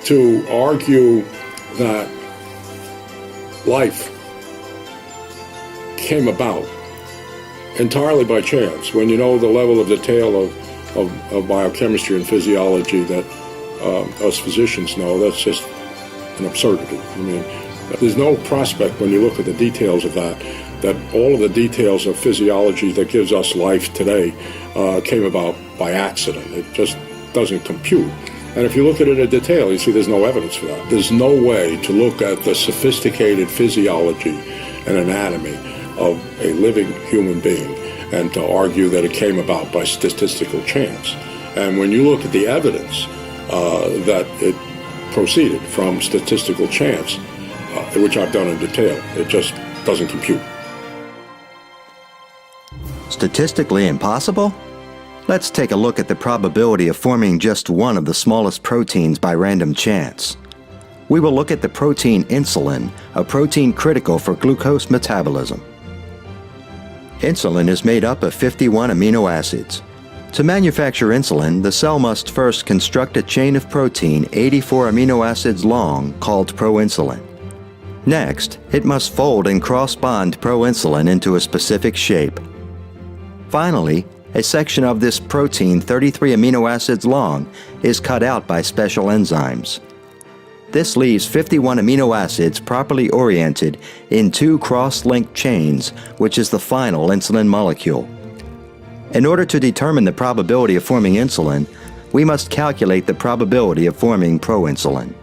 to argue that life came about entirely by chance, when you know the level of detail of biochemistry and physiology that us physicians know, that's just an absurdity. I mean, there's no prospect when you look at the details of that all of the details of physiology that gives us life today came about by accident. It just doesn't compute. And if you look at it in detail, you see there's no evidence for that. There's no way to look at the sophisticated physiology and anatomy of a living human being and to argue that it came about by statistical chance. And when you look at the evidence that it proceeded from statistical chance, which I've done in detail, it just doesn't compute. Statistically impossible? Let's take a look at the probability of forming just one of the smallest proteins by random chance. We will look at the protein insulin, a protein critical for glucose metabolism. Insulin is made up of 51 amino acids. To manufacture insulin, the cell must first construct a chain of protein 84 amino acids long called proinsulin. Next, it must fold and cross-bond proinsulin into a specific shape. Finally, a section of this protein 33 amino acids long is cut out by special enzymes. This leaves 51 amino acids properly oriented in two cross-linked chains, which is the final insulin molecule. In order to determine the probability of forming insulin, we must calculate the probability of forming proinsulin.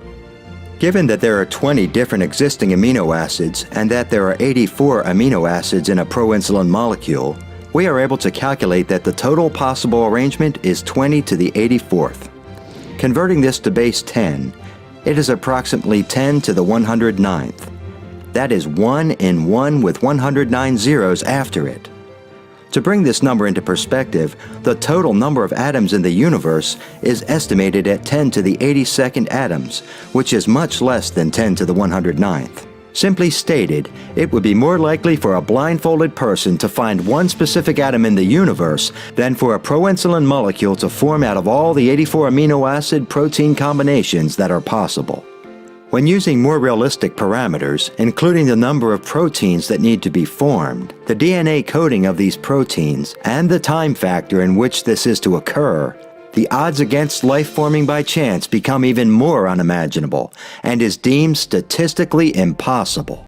Given that there are 20 different existing amino acids and that there are 84 amino acids in a proinsulin molecule, we are able to calculate that the total possible arrangement is 20 to the 84th. Converting this to base 10, it is approximately 10 to the 109th. That is 1 in 1 with 109 zeros after it. To bring this number into perspective, the total number of atoms in the universe is estimated at 10 to the 82nd atoms, which is much less than 10 to the 109th. Simply stated, it would be more likely for a blindfolded person to find one specific atom in the universe than for a proinsulin molecule to form out of all the 84 amino acid protein combinations that are possible. When using more realistic parameters, including the number of proteins that need to be formed, the DNA coding of these proteins, and the time factor in which this is to occur, the odds against life forming by chance become even more unimaginable and is deemed statistically impossible.